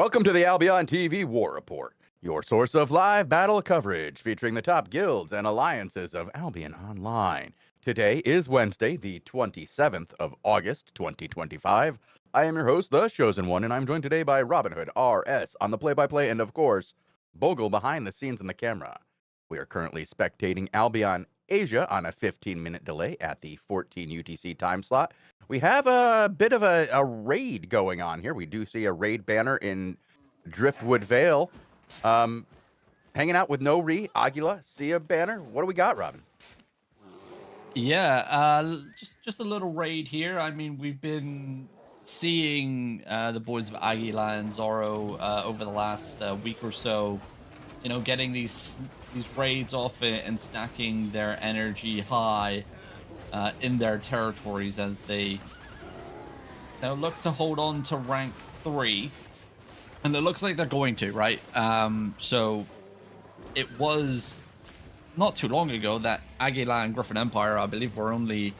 Welcome to the AlbionTV War Report, your source of live battle coverage featuring the top guilds and alliances of Albion Online. Today is Wednesday, the 27th of August, 2025. I am your host, The Chosen One, and I'm joined today by Robin Hood RS on the play-by-play and, of course, Bogle behind the scenes in the camera. We are currently spectating Albion Asia on a 15-minute delay at the 14 UTC time slot. We have a bit of a raid going on here. We do see a raid banner in Driftwood Vale. Hanging out with No Re, Aguila, see a banner. What do we got, Robin? Yeah, just a little raid here. I mean, we've been seeing the boys of Aguila and Zorro over the last week or so, you know, getting these raids off it and stacking their energy high in their territories as they look to hold on to rank 3, and it looks like they're going to, right? So it was not too long ago that Aguila and Griffin Empire, I believe, were only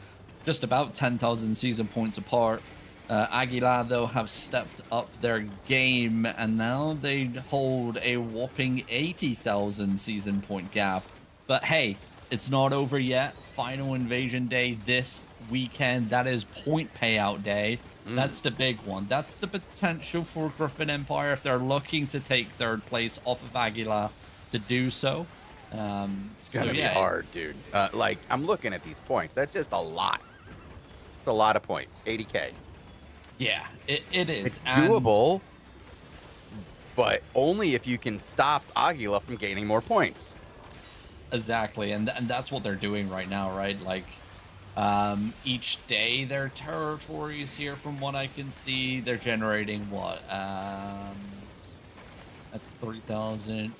just about 10,000 season points apart. Aguila, though, have stepped up their game, and now they hold a whopping 80,000 season point gap. But hey, it's not over yet. Final Invasion Day this weekend. That is point payout day. That's the big one. That's the potential for Griffin Empire if they're looking to take third place off of Aguila to do so. It's gonna be hard, dude. Like, I'm looking at these points. That's just a lot. It's a lot of points. 80K. Yeah, it is. It's doable, but only if you can stop Aguila from gaining more points. Exactly, and that's what they're doing right now, right? Like, each day their territories here, from what I can see, they're generating what? That's 3,000.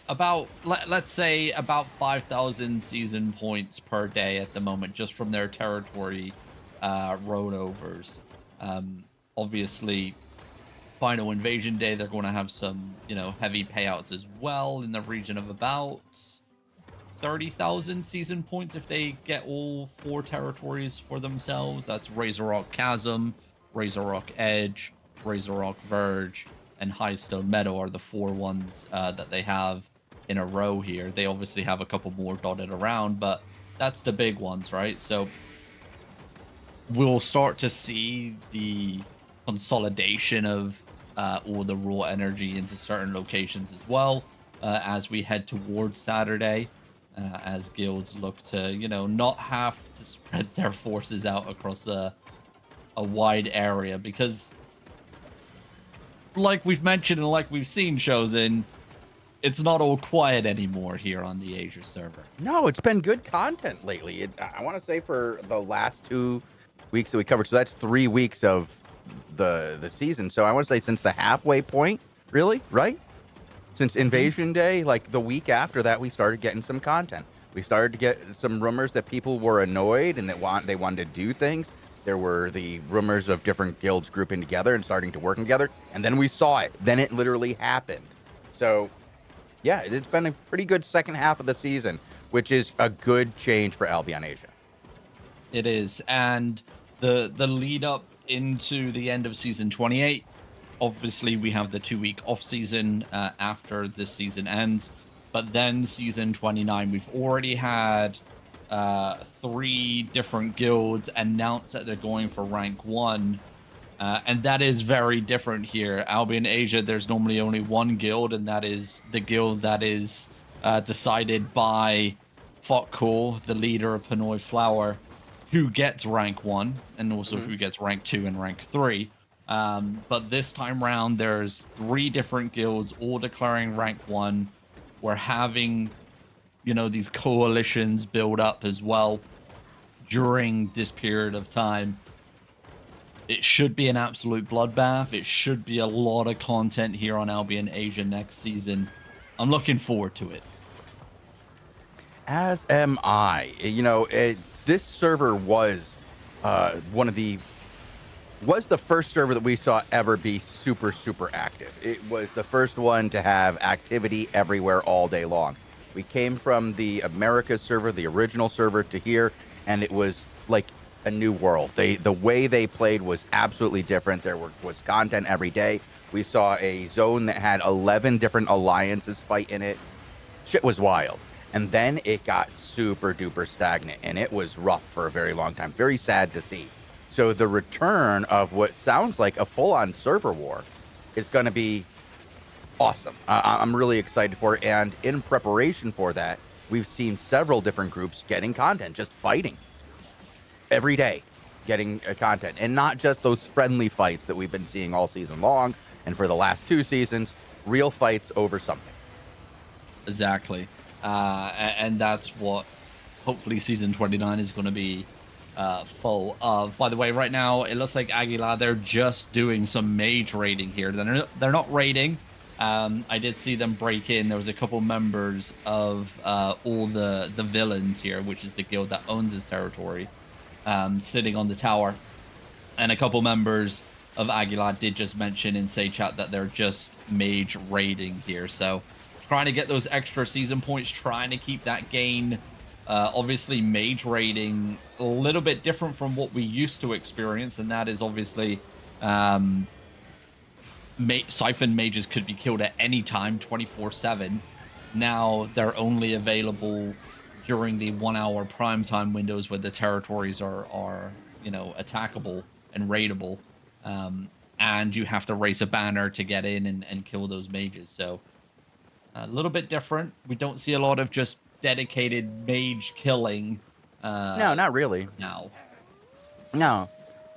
About, let's say, about 5,000 season points per day at the moment, just from their territory rollovers. Obviously, Final Invasion Day, they're going to have some, heavy payouts as well in the region of about 30,000 season points if they get all 4 territories for themselves. That's Razor Rock Chasm, Razor Rock Edge, Razor Rock Verge, and Highstone Meadow are the 4 ones that they have in a row here. They obviously have a couple more dotted around, but that's the big ones, right? So we'll start to see the consolidation of all the raw energy into certain locations as well as we head towards Saturday, as guilds look to, not have to spread their forces out across a wide area, because like we've mentioned and like we've seen, Chosen, it's not all quiet anymore here on the Asia server. No, it's been good content lately. I want to say for the last 2 weeks that we covered, so that's 3 weeks of the season. So I want to say since the halfway point, really, right? Since Invasion Day, like the week after that, we started getting some content. We started to get some rumors that people were annoyed and that they wanted to do things. There were the rumors of different guilds grouping together and starting to work together, and then we saw it. Then it literally happened. So yeah, it's been a pretty good second half of the season, which is a good change for Albion Asia. It is, and the lead up into the end of season 28, obviously we have the 2-week off season after this season ends, but then season 29, we've already had 3 different guilds announce that they're going for rank 1, and that is very different here. Albion Asia, there's normally only one guild, and that is the guild that is decided by Fotcool, the leader of Pinoy Flower, who gets rank 1, and also who gets rank 2 and rank 3. But this time round, there's 3 different guilds all declaring rank 1. We're having, these coalitions build up as well during this period of time. It should be an absolute bloodbath. It should be a lot of content here on Albion Asia next season. I'm looking forward to it. As am I. This server was was the first server that we saw ever be super, super active. It was the first one to have activity everywhere all day long. We came from the Americas server, the original server, to here, and it was like a new world. The way they played was absolutely different. There was content every day. We saw a zone that had 11 different alliances fight in it. Shit was wild. And then it got super duper stagnant, and it was rough for a very long time. Very sad to see. So the return of what sounds like a full-on server war is going to be awesome. I'm really excited for it. And in preparation for that, we've seen several different groups getting content, just fighting every day, getting content. And not just those friendly fights that we've been seeing all season long. And for the last 2 seasons, real fights over something. Exactly. And that's what hopefully season 29 is going to be full of. By the way, right now, it looks like Aguilar, they're just doing some mage raiding here. They're not raiding. I did see them break in. There was a couple members of all the villains here, which is the guild that owns this territory, sitting on the tower. And a couple members of Aguilar did just mention in Say Chat that they're just mage raiding here. So trying to get those extra season points, trying to keep that gain. Obviously, mage raiding a little bit different from what we used to experience, and that is obviously Siphon mages could be killed at any time, 24/7. Now they're only available during the 1-hour prime time windows where the territories are attackable and raidable, and you have to raise a banner to get in and kill those mages. So a little bit different. We don't see a lot of just dedicated mage killing. No, not really. Now. No,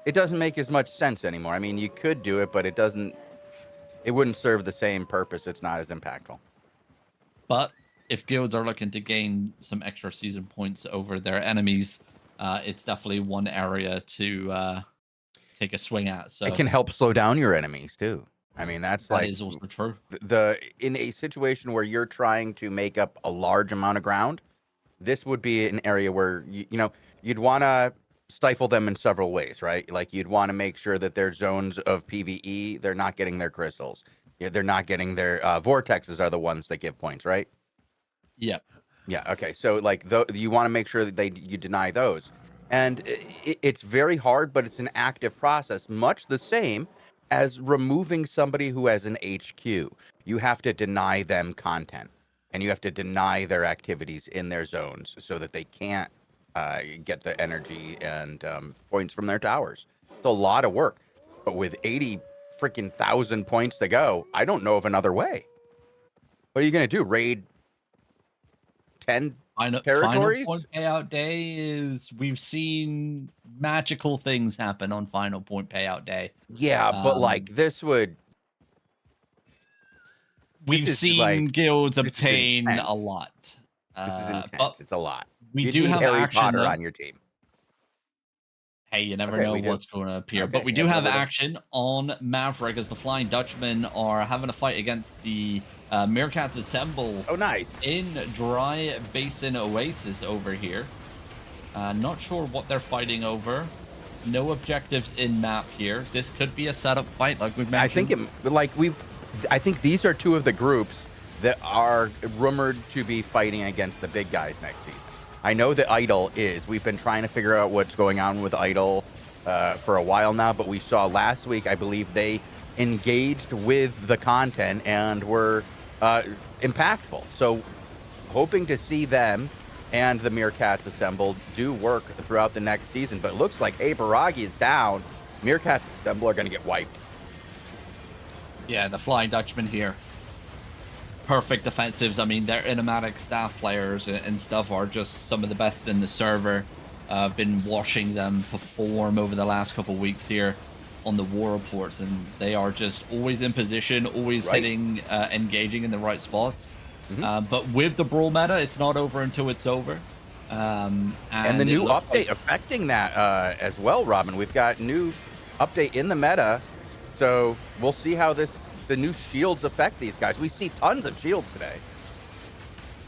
it doesn't make as much sense anymore. I mean, you could do it, but it wouldn't serve the same purpose. It's not as impactful. But if guilds are looking to gain some extra season points over their enemies, it's definitely one area to take a swing at. So it can help slow down your enemies too. I mean, that is also true. In a situation where you're trying to make up a large amount of ground, this would be an area where you'd want to stifle them in several ways, right? Like you'd want to make sure that their zones of PvE, they're not getting their crystals. They're not getting their vortexes are the ones that give points, right? Yep. Yeah. Okay. So like you want to make sure that you deny those, and it's very hard, but it's an active process, much the same as removing somebody who has an HQ. You have to deny them content, and you have to deny their activities in their zones so that they can't get the energy and points from their towers. It's a lot of work, but with 80,000 points to go, I don't know of another way. What are you gonna do? Raid 10 territories? Final point payout day is, we've seen magical things happen on final point payout day. Yeah, but like this would. We've seen guilds obtain a lot. This is intense. It's a lot. We do have Harry action Potter on your team. Hey, you never know what's going to appear. But we do have action on Maverick as the Flying Dutchmen are having a fight against the Mircats Assemble. Oh, nice. In Dry Basin Oasis over here. Not sure what they're fighting over. No objectives in map here. This could be a setup fight, like we've mentioned. I think these are two of the groups that are rumored to be fighting against the big guys next season. I know that Idle is. We've been trying to figure out what's going on with Idle for a while now, but we saw last week, I believe they engaged with the content and were impactful. So hoping to see them and the Mircats Assembled do work throughout the next season. But it looks like, hey, Baragi is down. Mircats Assemble are going to get wiped. Yeah, the Flying Dutchman here. Perfect defensives. I mean, their Innomatic staff players and stuff are just some of the best in the server. I've been watching them perform over the last couple of weeks here on the war reports, and they are just always in position, always hitting, engaging in the right spots. But with the Brawl meta, it's not over until it's over. And the new update affecting that as well, Robin. We've got new update in the meta, so we'll see how the new shields affect these guys. We see tons of shields today.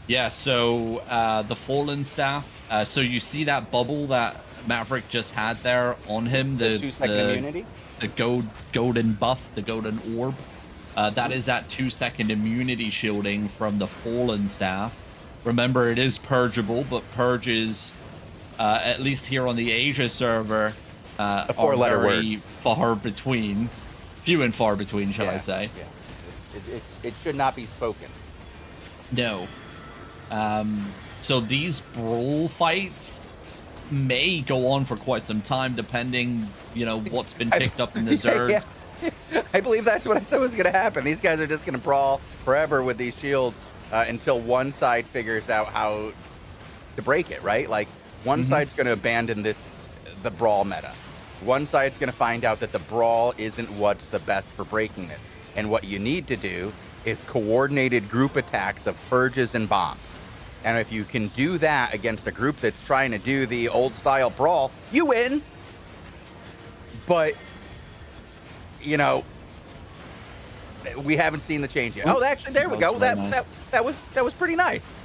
Yeah, so the Fallen Staff. So you see that bubble that Maverick just had there on him, the 2-second immunity, the golden buff, the golden orb. That is that 2-second immunity shielding from the Fallen Staff. Remember, it is purgeable, but purges at least here on the Asia server, A are four-letter very word. far between, few and far between, shall I say? Yeah. It should not be spoken. No. So these brawl fights may go on for quite some time, depending, what's been picked up in the Zerg. Yeah. I believe that's what I said was going to happen. These guys are just going to brawl forever with these shields until one side figures out how to break it, right? Like, one side's going to abandon the brawl meta. One side's going to find out that the brawl isn't what's the best for breaking it. And what you need to do is coordinated group attacks of purges and bombs. And if you can do that against a group that's trying to do the old style brawl, you win. But, we haven't seen the change yet. Oh, actually, there we go. That was pretty nice.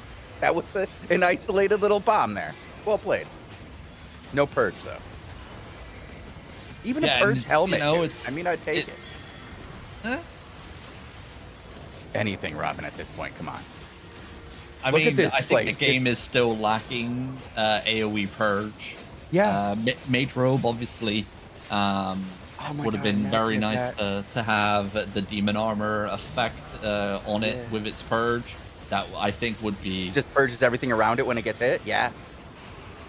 That was an isolated little bomb there. Well played. No purge though. Even a purge helmet. I'd take it. Anything, Robin, at this point. Come on. I think the game is still lacking AoE purge. Yeah. Mage Robe, obviously, would have been very nice to have the demon armor effect on it with its purge. That I think would be just purges everything around it when it gets hit. Yeah.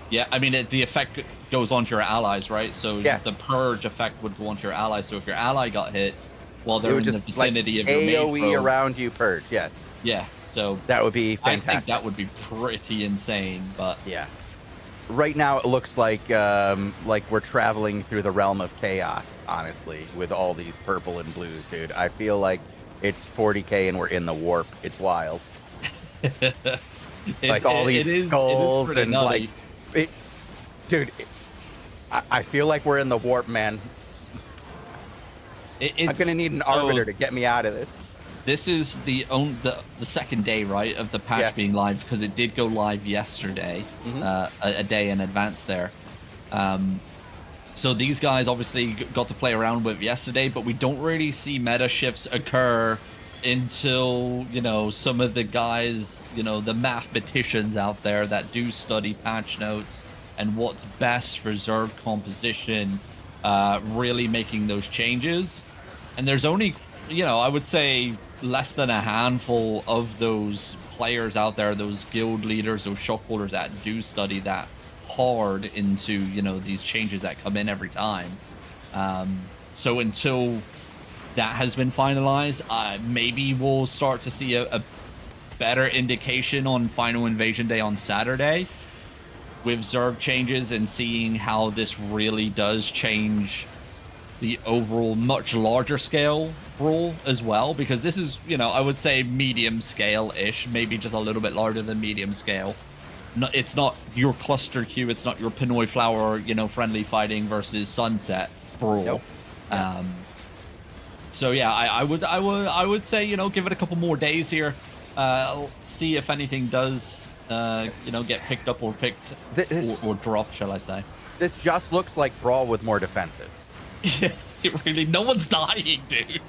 Yeah, the effect goes onto your allies, right? So the purge effect would go onto your allies. So if your ally got hit while they're in the vicinity of your AoE around you purge, yes. Yeah, so that would be fantastic. I think that would be pretty insane, but yeah. Right now it looks like we're traveling through the realm of chaos, honestly, with all these purple and blues, dude. I feel like it's 40K and we're in the warp. It's wild. All these skulls and nutty. I feel like we're in the warp, man. I'm gonna need an arbiter to get me out of this. This is the second day, right, of the patch being live, because it did go live yesterday, a day in advance there. So these guys obviously got to play around with yesterday, but we don't really see meta shifts occur until, some of the guys, the mathematicians out there that do study patch notes and what's best for Zerg composition, really making those changes. And there's only, I would say less than a handful of those players out there, those guild leaders, those shop holders that do study that hard into, these changes that come in every time. So until that has been finalized, maybe we'll start to see a better indication on Final Invasion Day on Saturday with Zerg changes and seeing how this really does change the overall much larger scale brawl as well, because this is, I would say medium scale-ish, maybe just a little bit larger than medium scale. It's not your cluster queue, it's not your Pinoy Flower, friendly fighting versus Sunset brawl. Nope. So yeah, I would say, give it a couple more days here, see if anything does get picked up or or dropped, shall I say. This just looks like brawl with more defenses. Yeah, it really, no one's dying, dude.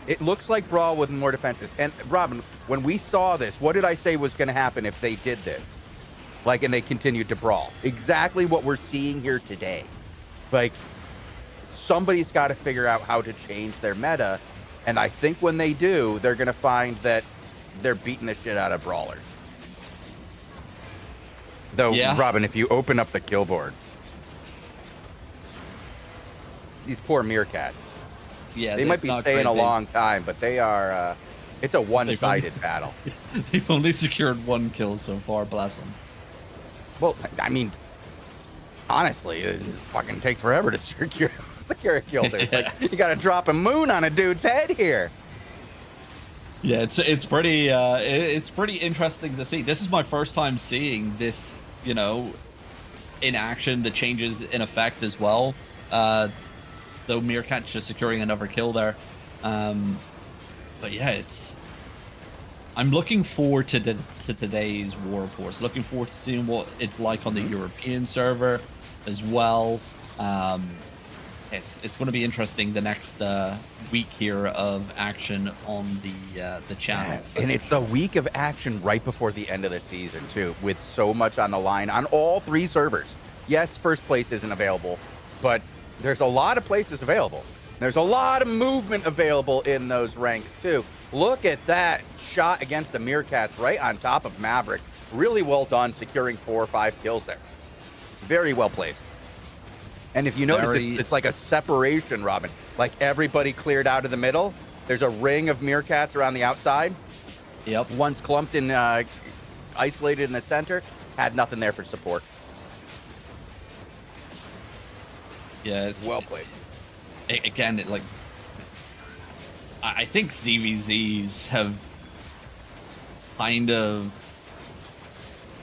It looks like brawl with more defenses. And Robin, when we saw this, what did I say was going to happen if they did this? And they continued to brawl. Exactly what we're seeing here today. Somebody's got to figure out how to change their meta. And I think when they do, they're going to find that they're beating the shit out of brawlers. Though, yeah. Robin, if you open up the kill board, these poor Mircats. Yeah, they might be staying a long time, but they are. It's a one-sided battle. They've only secured one kill so far. Bless them. Well, honestly, it fucking takes forever to secure a kill. Dude. You got to drop a moon on a dude's head here. Yeah, it's pretty interesting to see. This is my first time seeing this, in action. The changes in effect as well. Though Mircats just securing another kill there. But yeah, I'm looking forward to today's war reports. Looking forward to seeing what it's like on the European server as well. it's going to be interesting the next week here of action on the channel. And it's the week of action right before the end of the season too, with so much on the line on all 3 servers. Yes, first place isn't available, but there's a lot of places available. There's a lot of movement available in those ranks too. Look at that shot against the Mircats right on top of Maverick. Really well done, securing 4 or 5 kills there. Very well placed. And if you notice, it's like a separation, Robin. Like everybody cleared out of the middle. There's a ring of Mircats around the outside. Yep. One's clumped and isolated in the center. Had nothing there for support. Yeah, it's well played. Again, I think ZVZs have kind of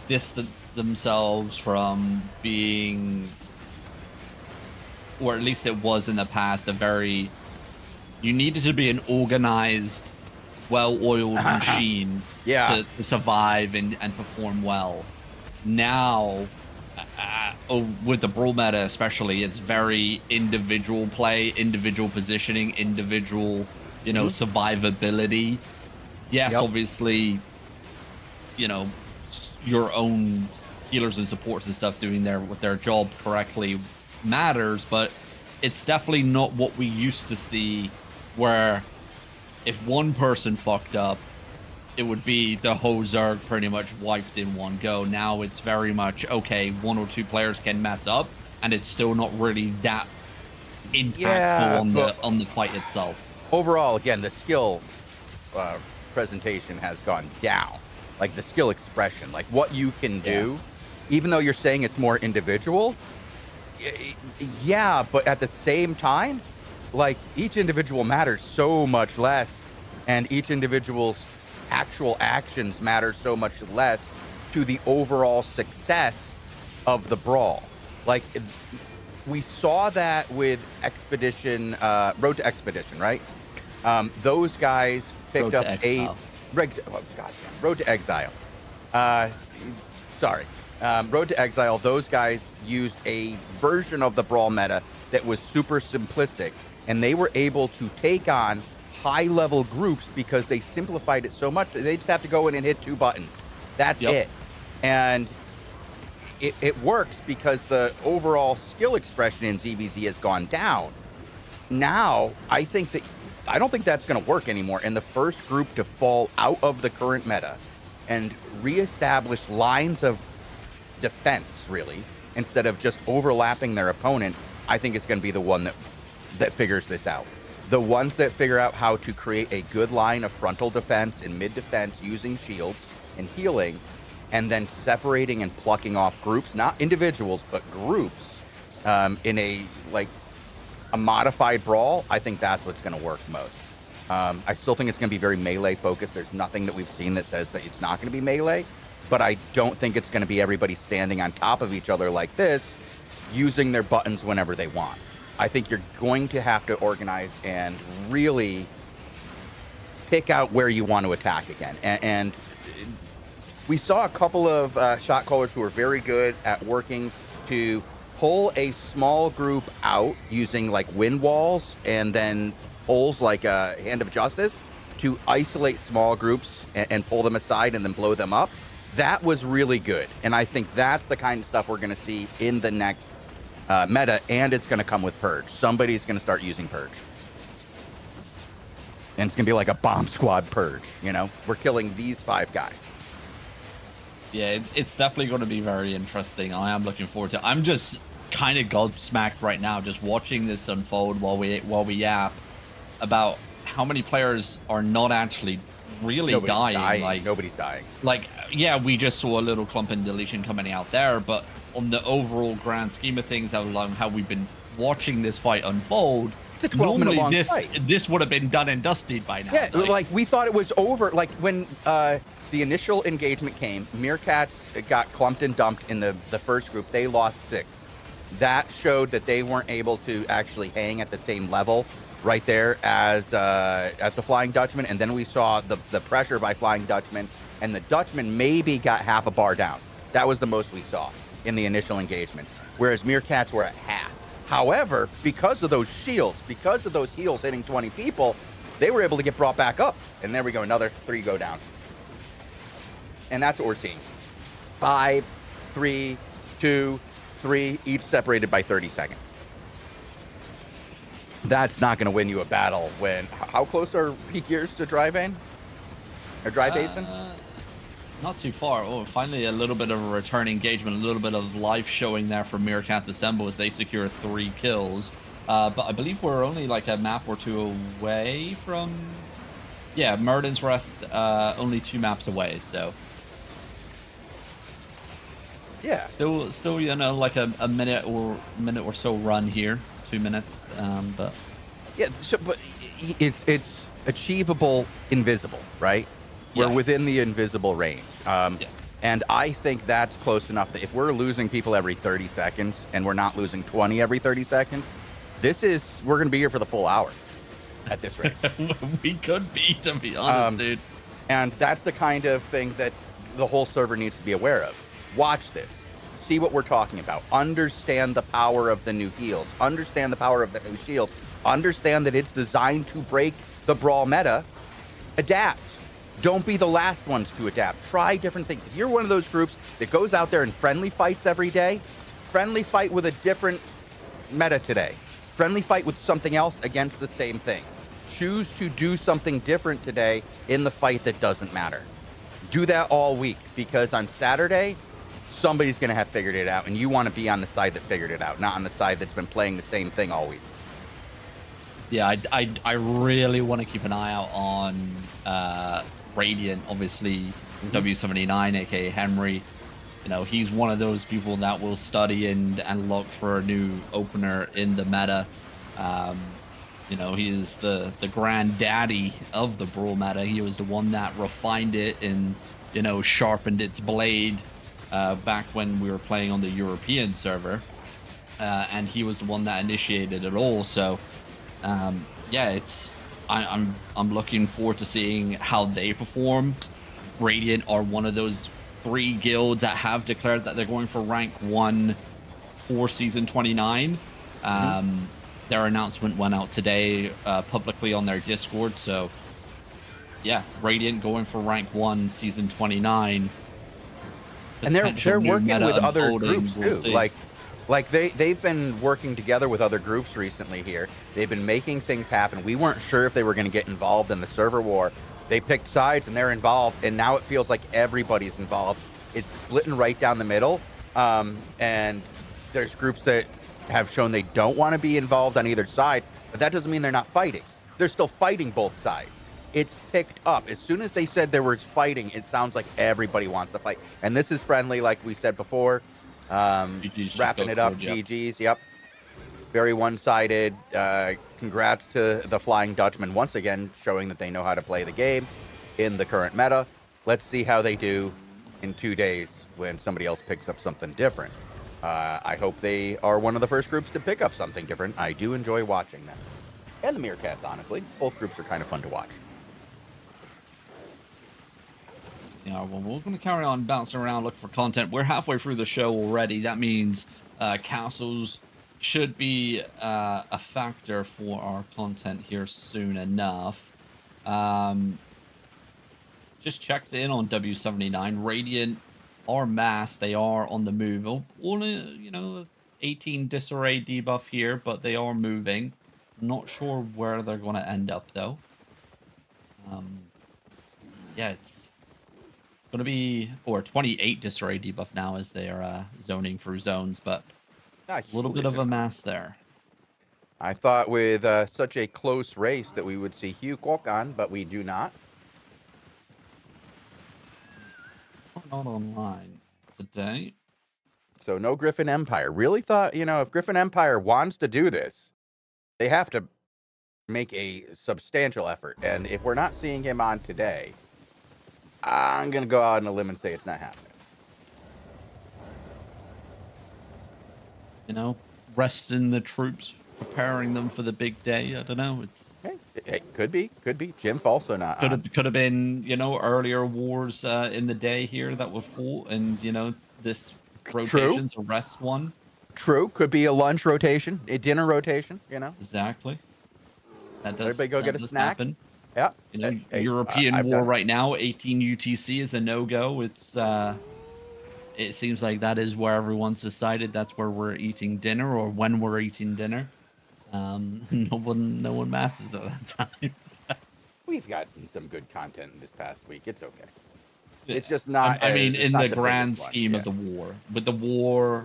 distanced themselves from being, or at least it was in the past, you needed to be an organized, well-oiled machine to survive and perform well. Now, with the Brawl meta especially, it's very individual play, individual positioning, individual, survivability. Yes, obviously, your own healers and supports and stuff doing their job correctly matters, but it's definitely not what we used to see, where if one person fucked up, it would be the whole Zerg pretty much wiped in one go. Now it's very much, okay, 1 or 2 players can mess up, and it's still not really that impactful on the fight itself. Overall, again, the skill presentation has gone down. Like the skill expression, like what you can do, even though you're saying it's more individual. Yeah, but at the same time, like each individual matters so much less, and each individual's actual actions matter so much less to the overall success of the brawl. Like we saw that with Expedition, Road to Expedition, right? Those guys picked up Road to Exile. Road to Exile, those guys used a version of the brawl meta that was super simplistic, and they were able to take on high-level groups because they simplified it so much that they just have to go in and hit 2 buttons. That's it. And it works because the overall skill expression in ZVZ has gone down. Now, I don't think that's going to work anymore. And the first group to fall out of the current meta and reestablish lines of defense, really, instead of just overlapping their opponent, I think it's going to be the one that figures this out. The ones that figure out how to create a good line of frontal defense and mid defense using shields and healing, and then separating and plucking off groups, not individuals, but groups, in a modified brawl, I think that's what's going to work most. I still think it's going to be very melee focused. There's nothing that we've seen that says that it's not going to be melee, but I don't think it's going to be everybody standing on top of each other like this, using their buttons whenever they want. I think you're going to have to organize and really pick out where you want to attack again. And we saw a couple of shot callers who were very good at working to pull a small group out using like wind walls and then pulls like a Hand of Justice to isolate small groups and pull them aside and then blow them up. That was really good. And I think that's the kind of stuff we're going to see in the next meta, and it's going to come with Purge. Somebody's going to start using Purge. And it's going to be like a bomb squad Purge, We're killing these 5 guys. Yeah, it's definitely going to be very interesting. I am looking forward to it. I'm just kind of gobsmacked right now just watching this unfold while we yap about how many players are not actually really dying. Nobody's dying. We just saw a little clump and deletion coming out there, but on the overall grand scheme of things, how we've been watching this fight unfold, it's a 12-minute long fight. This would have been done and dusted by now. Yeah, we thought it was over. Like when the initial engagement came, Mircats got clumped and dumped in the first group. They lost 6. That showed that they weren't able to actually hang at the same level right there as the Flying Dutchman. And then we saw the pressure by Flying Dutchman, and the Dutchman maybe got half a bar down. That was the most we saw in the initial engagement, whereas Mircats were at half. However, because of those shields, because of those heals hitting 20 people, they were able to get brought back up. And there we go, another 3 go down. And that's what we're seeing. 5, 3, 2, 3, each separated by 30 seconds. That's not going to win you a battle when... How close are peak years to Dry Vein? Or Dry Basin? Not too far. Oh, finally a little bit of a return engagement, a little bit of life showing there for Mircats Assemble as they secure 3 kills. But I believe we're only like a map or 2 away from... Yeah, Murden's Rest, only 2 maps away, so... Yeah. Still, you know, like a minute or so run here. 2 minutes, but... Yeah, so, but it's achievable invisible, right? We're within the invisible range. And I think that's close enough that if we're losing people every 30 seconds and we're not losing 20 every 30 seconds, we're going to be here for the full hour at this rate. We could be, to be honest, dude. And that's the kind of thing that the whole server needs to be aware of. Watch this. See what we're talking about. Understand the power of the new heals. Understand the power of the new shields. Understand that it's designed to break the brawl meta. Adapt. Don't be the last ones to adapt. Try different things. If you're one of those groups that goes out there and friendly fights every day, friendly fight with a different meta today. Friendly fight with something else against the same thing. Choose to do something different today in the fight that doesn't matter. Do that all week, because on Saturday, somebody's going to have figured it out, and you want to be on the side that figured it out, not on the side that's been playing the same thing all week. Yeah, I really want to keep an eye out on Radiant, obviously. W79, aka Henry. You know, he's one of those people that will study and look for a new opener in the meta. You know, he is the granddaddy of the brawl meta. He was the one that refined it and, you know, sharpened its blade back when we were playing on the European server. And he was the one that initiated it all. So, yeah, I'm looking forward to seeing how they perform. Radiant are one of those 3 guilds that have declared that they're going for rank 1 for season 29. Their announcement went out today publicly on their Discord. So yeah, Radiant going for rank 1 season 29. And they're working with other groups too. Like they've been working together with other groups recently here. They've been making things happen. We weren't sure if they were going to get involved in the server war. They picked sides and they're involved, and now it feels like everybody's involved. It's splitting right down the middle. And there's groups that have shown they don't want to be involved on either side, but that doesn't mean they're not fighting. They're still fighting both sides. It's picked up. As soon as they said there was fighting, it sounds like everybody wants to fight. And this is friendly, like we said before. Wrapping it up, GG's, yep. Very one-sided. Congrats to the Flying Dutchman once again, showing that they know how to play the game in the current meta. Let's see how they do in 2 days when somebody else picks up something different. I hope they are one of the first groups to pick up something different. I do enjoy watching them. And the Mircats, honestly. Both groups are kind of fun to watch. Yeah, well, we're going to carry on bouncing around looking for content. We're halfway through the show already. That means castles should be a factor for our content here soon enough. Just checked in on W79. Radiant are massed. They are on the move. Only, you know, 18 disarray debuff here, but they are moving. Not sure where they're going to end up, though. Yeah, it's going to be, or 28 disarray debuff now as they are zoning through zones, but a little bit of a mass there. I thought with such a close race that we would see Hugh Kwok on, but we do not. Not online today. So no Griffin Empire. Really thought, you know, if Griffin Empire wants to do this, they have to make a substantial effort. And if we're not seeing him on today, I'm going to go out on a limb and say it's not happening. You know, resting the troops, preparing them for the big day. I don't know. It's it could be. Jim's also not. Could have been, you know, earlier wars in the day here that were fought, and you know this rotation's a rest one. True. Could be a lunch rotation, a dinner rotation, you know? Exactly. That does, Everybody go that get a does snack. happen. Yeah. You know, Hey, European I've war done it. right now, 18 UTC is a no-go. It seems like that is where everyone's decided that's where we're eating dinner or when we're eating dinner. No one masses at that time. We've gotten some good content in this past week. It's okay. Yeah. It's just not. I mean, it's in not the the grand biggest one. scheme Yeah. of the war, with the war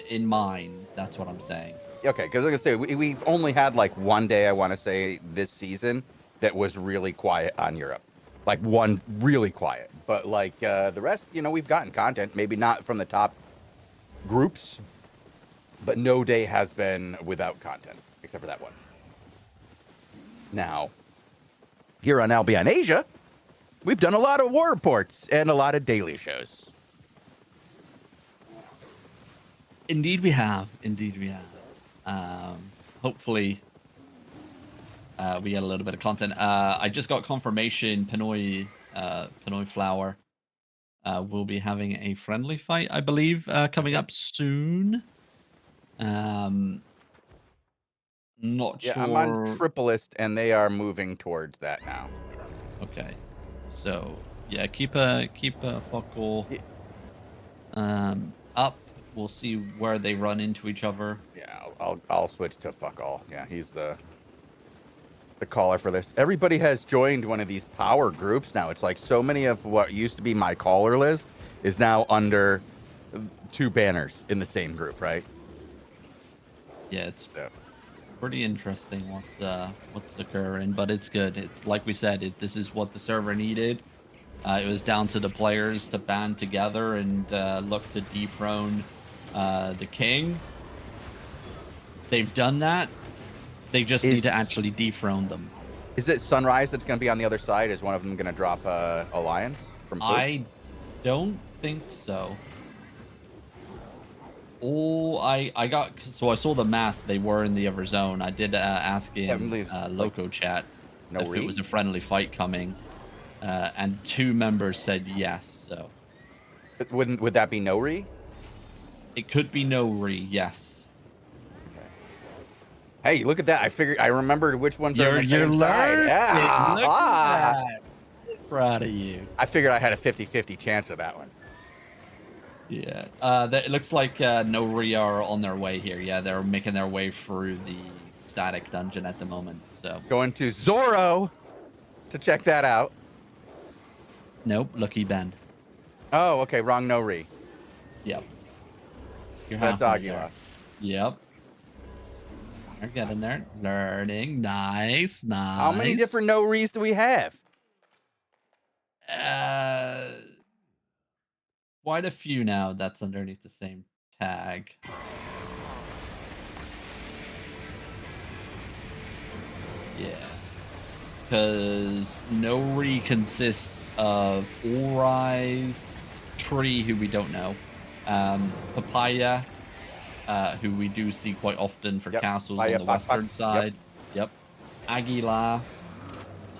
in mind, that's what I'm saying. Okay, because like I say, we've only had like one day, I want to say, this season that was really quiet on Europe. Like one really quiet. But like the rest, you know, we've gotten content. Maybe not from the top groups, but no day has been without content, except for that one. Now, here on Albion Asia, we've done a lot of war reports and a lot of daily shows. Indeed, we have. Indeed, we have. Hopefully, we get a little bit of content. I just got confirmation. Pinoy Flower will be having a friendly fight, I believe, coming up soon. Not Yeah, sure. I'm on Triplist, and they are moving towards that now. Okay, so yeah, keep a focal up. We'll see where they run into each other. Yeah, I'll switch to fuck all. Yeah, he's the caller for this. Everybody has joined one of these power groups now. It's like so many of what used to be my caller list is now under two banners in the same group, right? Yeah, it's pretty interesting what's occurring, but it's good. It's like we said, this is what the server needed. It was down to the players to band together and look to dethrone the king. They've done that. They just need to actually dethrone them. Is it Sunrise that's going to be on the other side? Is one of them going to drop Alliance from Food? I don't think so. Oh, I got, so I saw the mask. They were in the other zone. I did ask in Loco chat if it was a friendly fight coming, and 2 members said yes. So would that be Nori? It could be Nori, yes. Hey, look at that! I remembered which ones are on the same side. Look at that. Proud of you. I figured I had a 50-50 chance of that one. Yeah, it looks like Nori are on their way here. Yeah, they're making their way through the static dungeon at the moment. So going to Zoro to check that out. Nope, Lucky Ben. Oh, okay, wrong Nori. Yep. That's Aguila. Yep. They're getting there. Learning. Nice. How many different Noris do we have? Quite a few now that's underneath the same tag. Yeah. Because Nori consists of Ori's, Tree, who we don't know, Papaya, who we do see quite often for castles on the western side. Yep. Aguila,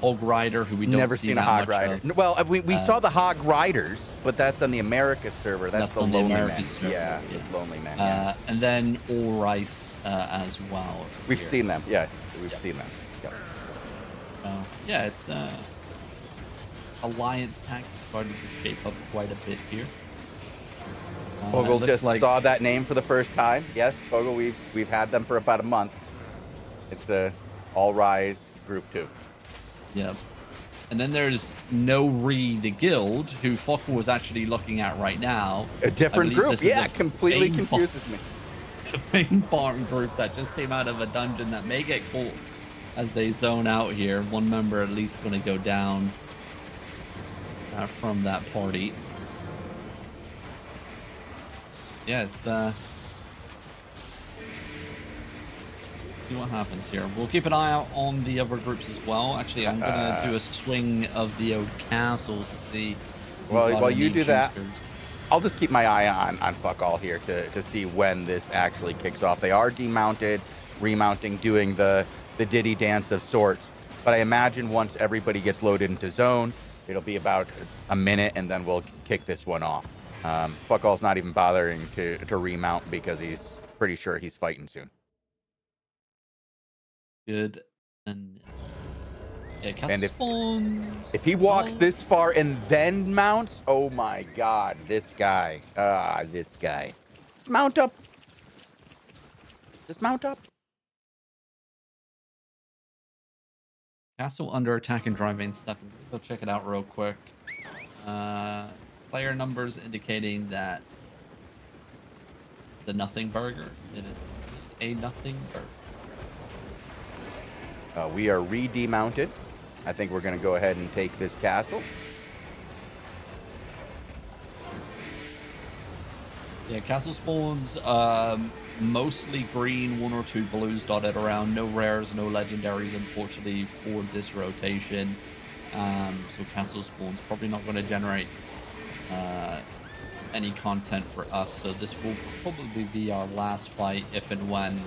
Hog Rider, who we don't never see seen a Hog Rider. of. Well, we saw the Hog Riders, but that's on the America server. That's the Lonely Man. Server, yeah, the Lonely Man. Yeah. And then All Rice as well. We've seen them. Yes, we've seen them. Yep. Yeah, it's Alliance tags starting to shape up quite a bit here. Fogel just saw that name for the first time. Yes, Fogel, we've had them for about a month. It's a All Rise Group 2. Yep. And then there's Nori the Guild, who Fogel was actually looking at right now. A different group, yeah, completely confuses me. The main farm group that just came out of a dungeon that may get caught as they zone out here. One member at least going to go down from that party. Yeah, it's see what happens here. We'll keep an eye out on the other groups as well. Actually, I'm gonna do a swing of the old castles to see. Well, while you do that, I'll just keep my eye on fuck all here to see when this actually kicks off. They are demounted, remounting, doing the Diddy dance of sorts. But I imagine once everybody gets loaded into zone, it'll be about a minute, and then we'll kick this one off. Fuck all's not even bothering to remount because he's pretty sure he's fighting soon. Good. And yeah, And Castle if he walks this far and then mounts, oh my God, this guy. This guy. Mount up. Just mount up. Castle under attack and driving stuff. Go check it out real quick. Player numbers indicating that the nothing burger. It is a nothing burger. We are re-demounted. I think we're going to go ahead and take this castle. Yeah, castle spawns mostly green, 1 or 2 blues dotted around. No rares, no legendaries, unfortunately, for this rotation. So castle spawns probably not going to generate any content for us. So this will probably be our last fight if and when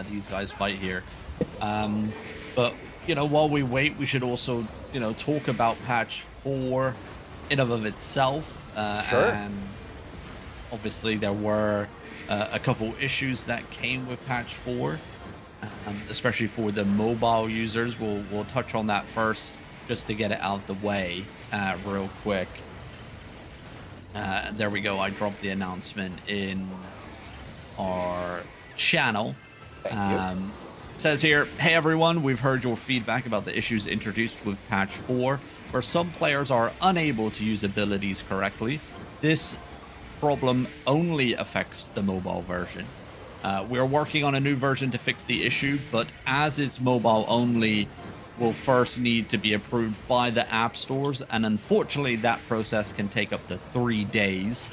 these guys fight here. But you know, while we wait, we should also, you know, talk about patch 4 in and of itself. Sure. And obviously there were a couple issues that came with patch 4, especially for the mobile users. We'll touch on that first, just to get it out of the way real quick. There we go. I dropped the announcement in our channel. Thank you. It says here, hey everyone, we've heard your feedback about the issues introduced with patch 4, where some players are unable to use abilities correctly. This problem only affects the mobile version. We're working on a new version to fix the issue, but as it's mobile only, will first need to be approved by the app stores, and unfortunately that process can take up to 3 days.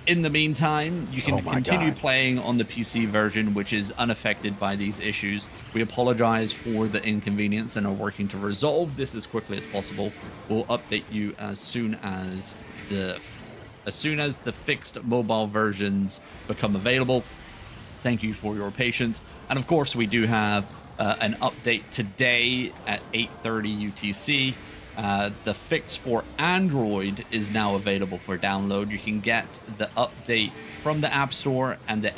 In the meantime, you can continue playing on the PC version, which is unaffected by these issues. We apologize for the inconvenience and are working to resolve this as quickly as possible. We'll update you as soon as the fixed mobile versions become available. Thank you for your patience. And of course, we do have an update today at 8:30 UTC. The fix for Android is now available for download. You can get the update from the App Store, and the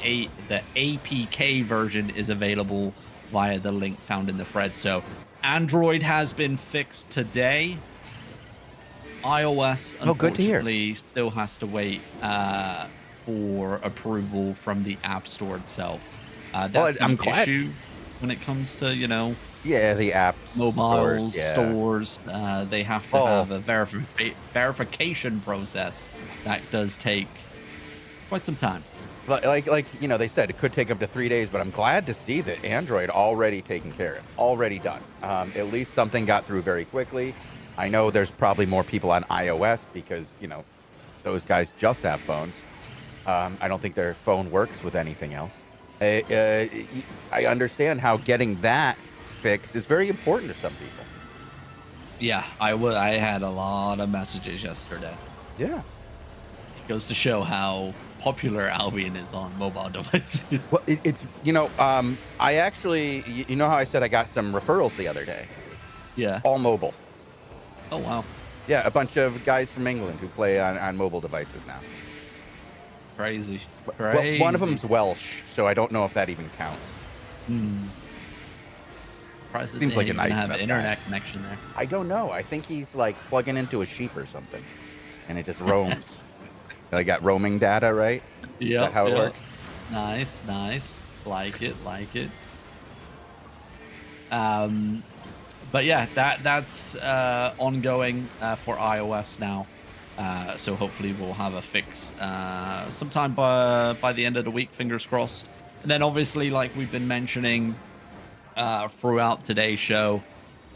APK version is available via the link found in the thread. So Android has been fixed today. iOS, unfortunately, still has to wait for approval from the App Store itself. That's the issue when it comes to, you know, the app mobile stores. They have to have a verification process that does take quite some time. Like you know, they said it could take up to 3 days, but I'm glad to see that Android already taken care of, already done. At least something got through very quickly. I know there's probably more people on iOS because, you know, those guys just have phones. I don't think their phone works with anything else. I understand how getting that fix is very important to some people. Yeah, I had a lot of messages yesterday. Yeah. It goes to show how popular Albion is on mobile devices. Well, it's, you know, I actually, you know how I said I got some referrals the other day? Yeah. All mobile. Oh, wow. Yeah, a bunch of guys from England who play on mobile devices now. Crazy. Well, one of them's Welsh, so I don't know if that even counts. Seems like a nice have an internet connection there. I don't know. I think he's like plugging into a sheep or something, and it just roams. I got roaming data, right? Yeah. How it works? Nice. Like it. But yeah, that's ongoing for iOS now. So hopefully we'll have a fix sometime by the end of the week, fingers crossed. And then obviously, like we've been mentioning throughout today's show,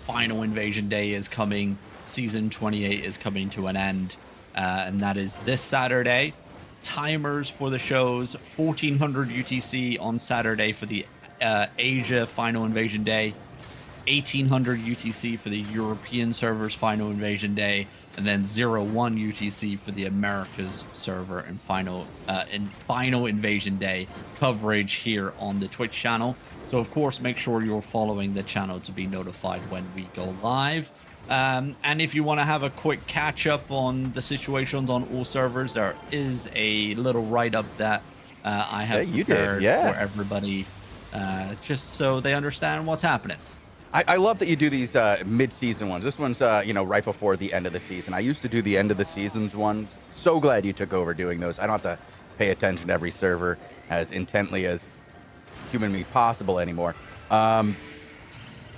Final Invasion Day is coming. Season 28 is coming to an end, and that is this Saturday. Timers for the shows, 1400 UTC on Saturday for the Asia Final Invasion Day, 1800 UTC for the European servers Final Invasion Day, and then 01 UTC for the Americas server and Final Invasion Day coverage here on the Twitch channel. So of course, make sure you're following the channel to be notified when we go live. And if you want to have a quick catch up on the situations on all servers, there is a little write-up that I have you did, prepared yeah. for everybody, just so they understand what's happening. I love that you do these mid-season ones. This one's right before the end of the season. I used to do the end of the seasons ones. So glad you took over doing those. I don't have to pay attention to every server as intently as humanly possible anymore.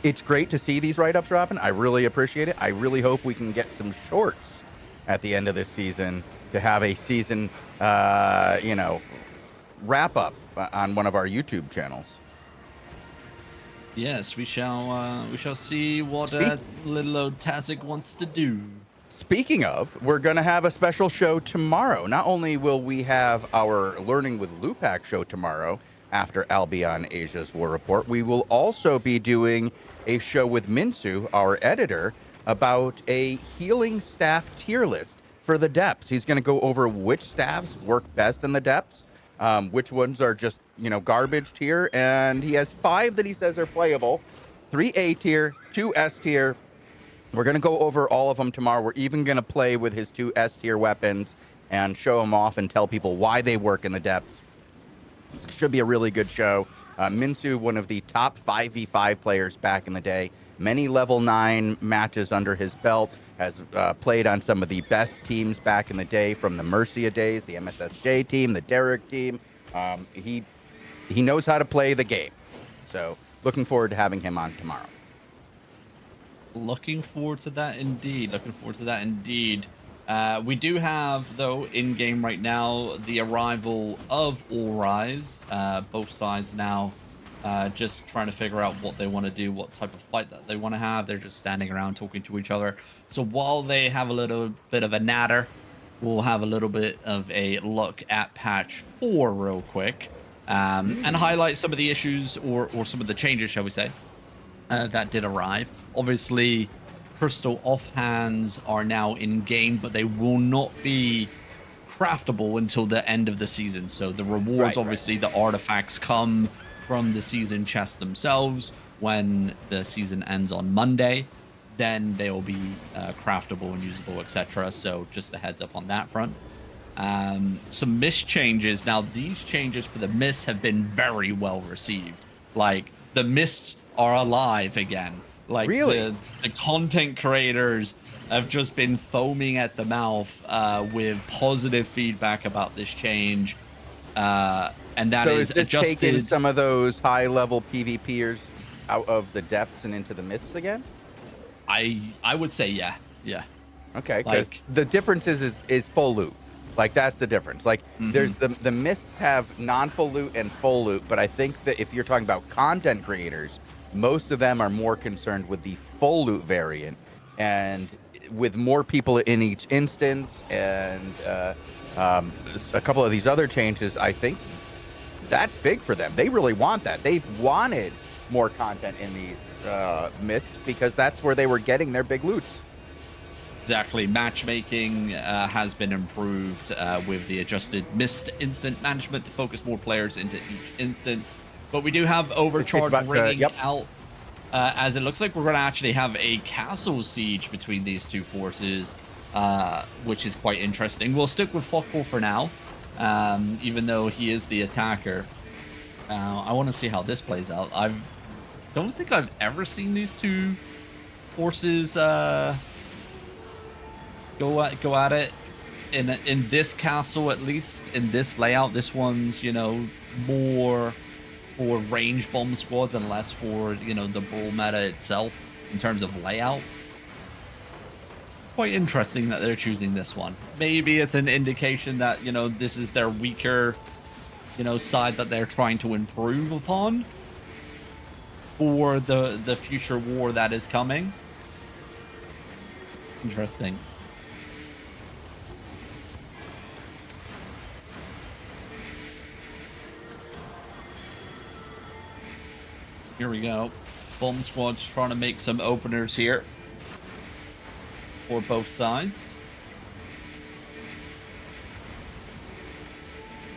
It's great to see these write-ups dropping. I really appreciate it. I really hope we can get some shorts at the end of this season to have a season, wrap up on one of our YouTube channels. Yes, we shall see what little Tazik wants to do. Speaking of, we're going to have a special show tomorrow. Not only will we have our Learning with Lupac show tomorrow after Albion Asia's War Report, we will also be doing a show with Minsu, our editor, about a healing staff tier list for the depths. He's going to go over which staffs work best in the depths, which ones are just, garbage tier, and he has 5 that he says are playable, 3 A tier, 2 S tier. We're going to go over all of them tomorrow. We're even going to play with his 2 S tier weapons and show them off and tell people why they work in the depths. This should be a really good show. Minsu, one of the top 5v5 players back in the day, many level 9 matches under his belt, has played on some of the best teams back in the day from the Mercia days, the MSSJ team, the Derek team. He knows how to play the game. So looking forward to having him on tomorrow. Looking forward to that indeed. We do have, though, in-game right now, the arrival of All Rise. Both sides now just trying to figure out what they want to do, what type of fight that they want to have. They're just standing around talking to each other. So while they have a little bit of a natter, we'll have a little bit of a look at patch 4 real quick and highlight some of the issues or some of the changes, shall we say, that did arrive. Obviously, Crystal Offhands are now in game, but they will not be craftable until the end of the season. So the rewards, obviously, the artifacts come from the season chests themselves. When the season ends on Monday, then they will be craftable and usable, etc. So just a heads up on that front. Some mist changes. Now, these changes for the mists have been very well received. Like, the mists are alive again. Like, really? The content creators have just been foaming at the mouth with positive feedback about this change. And that is this adjusted. taking some of those high-level PvPers out of the depths and into the mists again? I would say yeah. Okay, because the difference is full loot. Like, that's the difference. Like, there's the mists have non-full loot and full loot, but I think that if you're talking about content creators, most of them are more concerned with the full loot variant, and with more people in each instance, and a couple of these other changes, I think that's big for them. They really want that. They've wanted more content in these mists because that's where they were getting their big loots. Exactly. Matchmaking has been improved with the adjusted mist instant management to focus more players into each instance. But we do have Overcharge ringing out, as it looks like we're going to actually have a castle siege between these two forces, which is quite interesting. We'll stick with Fokball for now, even though he is the attacker. I want to see how this plays out. I don't think I've ever seen these two forces go at it in this castle, at least in this layout. This one's, more for range bomb squads and less for, the brawl meta itself in terms of layout. Quite interesting that they're choosing this one. Maybe it's an indication that, this is their weaker, side that they're trying to improve upon for the future war that is coming. Interesting. Here we go. Bomb squad's trying to make some openers here for both sides.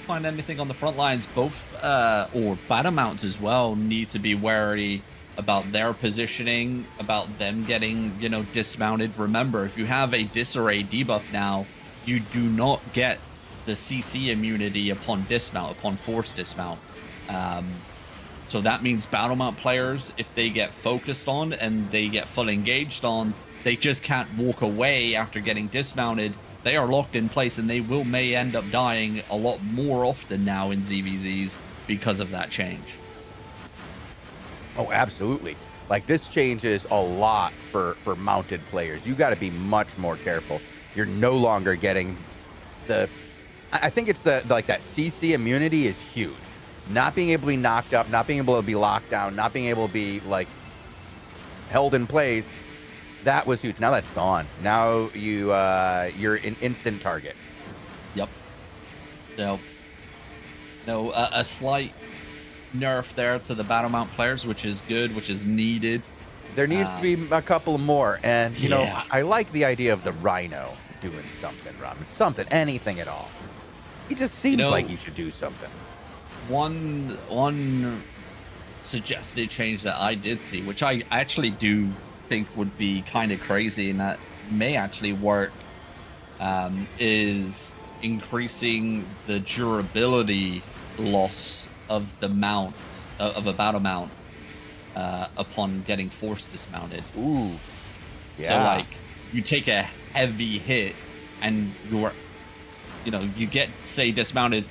Find anything on the front lines. Both or battle mounts as well need to be wary about their positioning, about them getting, dismounted. Remember, if you have a disarray debuff now, you do not get the CC immunity upon dismount, upon forced dismount. So that means battle mount players, if they get focused on and they get fully engaged on, they just can't walk away after getting dismounted. They are locked in place, and they may end up dying a lot more often now in ZVZs because of that change. Oh, absolutely. Like, this changes a lot for mounted players. You got to be much more careful. You're no longer getting the... I think it's like that CC immunity is huge. Not being able to be knocked up, not being able to be locked down, not being able to be, like, held in place, that was huge. Now that's gone. Now you're an instant target. Yep. So, no, a slight nerf there to the battle mount players, which is good, which is needed. There needs to be a couple more. And, you know, I like the idea of the Rhino doing something, Robin. Something, anything at all. He just seems like he should do something. One suggested change that I did see, which I actually do think would be kind of crazy and that may actually work, is increasing the durability loss of the mount, of a battle mount, upon getting forced dismounted. Ooh. Yeah. So, like, you take a heavy hit and you get, say, dismounted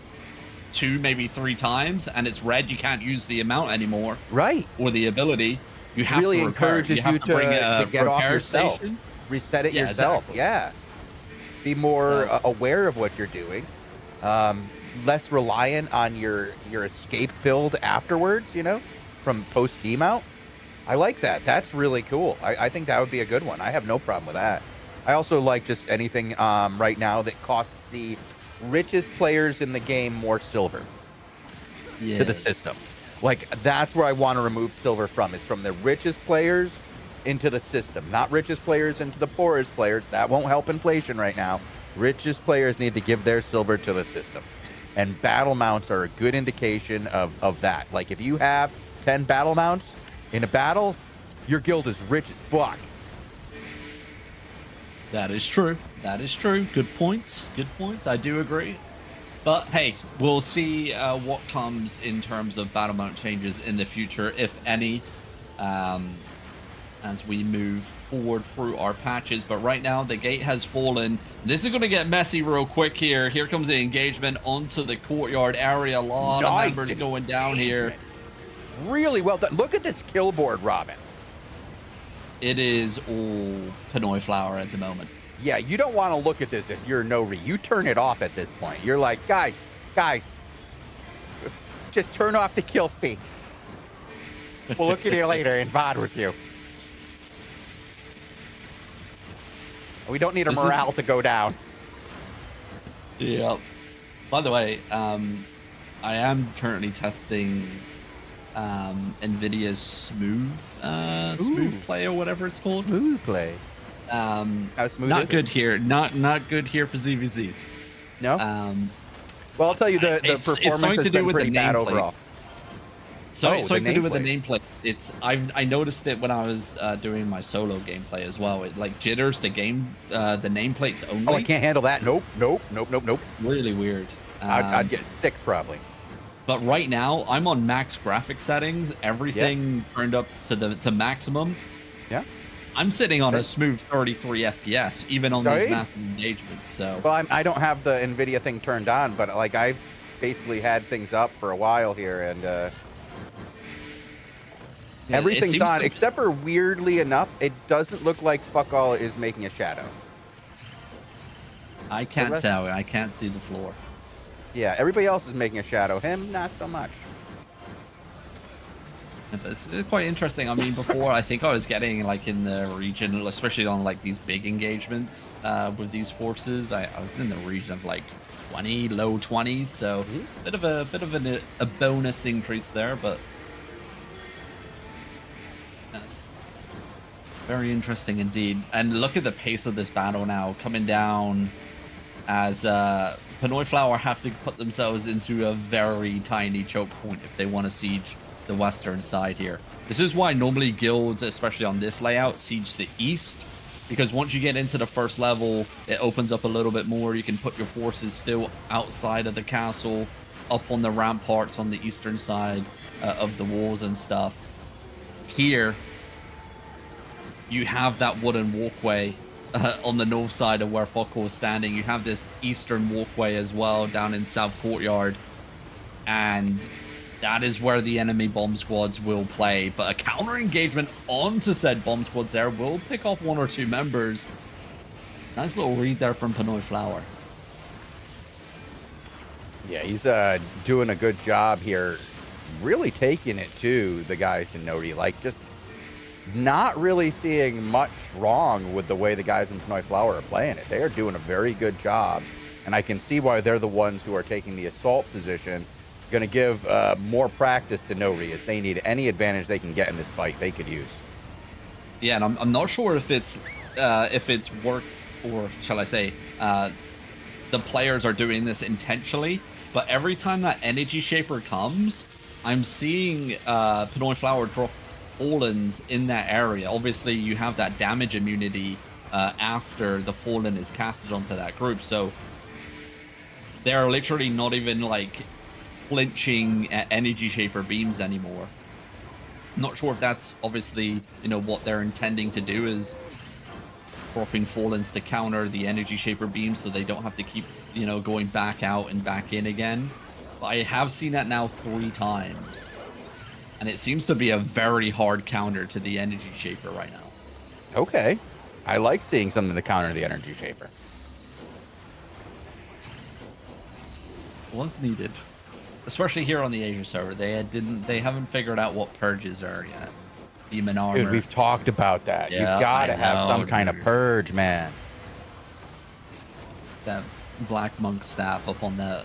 2, maybe 3 times, and it's red. You can't use the amount anymore, right? Or the ability. You have really to encourages you to get off yourself, station. Reset it yourself. Exactly. Yeah, be more aware of what you're doing, less reliant on your escape build afterwards. You know, from post demount. I like that. That's really cool. I think that would be a good one. I have no problem with that. I also like just anything right now that costs the richest players in the game more silver to the system. Like, that's where I want to remove silver from. It's from the richest players into the system, not richest players into the poorest players. That won't help inflation right now. Richest players need to give their silver to the system. And battle mounts are a good indication of that. Like, if you have 10 battle mounts in a battle, your guild is rich as fuck. That is true. That is true. Good points. Good points. I do agree. But hey, we'll see what comes in terms of battle mount changes in the future, if any, as we move forward through our patches. But right now, the gate has fallen. This is going to get messy real quick here. Here comes the engagement onto the courtyard area. A lot of members going down here. Really well done. Look at this kill board, Robin. It is all Pinoy flower at the moment. Yeah, you don't want to look at this if you're no-re. You turn it off at this point. You're like, guys, just turn off the kill feed. We'll look at you later and VOD with you. We don't need a morale to go down. Yeah. By the way, I am currently testing NVIDIA's Smooth Play or whatever it's called. Smooth Play. How smooth not good here. Not good here for ZVZs. No. Well, I'll tell you the performance has been pretty bad overall. Something to do with the nameplate. I noticed it when I was doing my solo gameplay as well. It like jitters the nameplates only. Oh, I can't handle that. Nope. Really weird. I'd get sick probably. But right now, I'm on max graphic settings. Everything turned up to maximum. Yeah. I'm sitting on a smooth 33 FPS, even on these massive engagements. So. Well, I don't have the NVIDIA thing turned on, but like I've basically had things up for a while here, and everything's on, except for weirdly enough, it doesn't look like fuck all is making a shadow. I can't tell. I can't see the floor. Yeah, everybody else is making a shadow. Him, not so much. It's quite interesting. I mean, before I think I was getting like in the region, especially on like these big engagements with these forces, I was in the region of like 20, low 20s. So bit of a bonus increase there, but that's very interesting indeed. And look at the pace of this battle now coming down as Pinoy Flower have to put themselves into a very tiny choke point if they want to siege the western side here. This is why normally guilds, especially on this layout, siege the east because once you get into the first level, it opens up a little bit more. You can put your forces still outside of the castle, up on the ramparts on the eastern side of the walls and stuff. Here, you have that wooden walkway on the north side of where Focko is standing. You have this eastern walkway as well down in South Courtyard, and that is where the enemy bomb squads will play. But a counter engagement onto said bomb squads there will pick off 1 or 2 members. Nice little read there from Pinoy Flower. Yeah, he's doing a good job here, really taking it to the guys in Nodi. Like, just not really seeing much wrong with the way the guys in Pinoy Flower are playing it. They are doing a very good job, and I can see why they're the ones who are taking the assault position. Going to give more practice to Nori, as they need any advantage they can get in this fight they could use. Yeah, and I'm not sure if it's work, or shall I say, the players are doing this intentionally, but every time that energy shaper comes, I'm seeing Pinoy Flower drop Fallens in that area. Obviously, you have that damage immunity after the Fallen is casted onto that group, so they're literally not even like flinching at energy shaper beams anymore. Not sure if that's obviously, you know, what they're intending to do, is dropping Fallens to counter the energy shaper beams so they don't have to keep, you know, going back out and back in again. But I have seen that now 3 times, and it seems to be a very hard counter to the energy shaper right now. Okay, I like seeing something to counter the energy shaper. Was needed. Especially here on the Asia server, they haven't figured out what purges are yet. Demon armor. Dude, we've talked about that. Yeah, you gotta have some kind of purge, man. That black monk staff up on the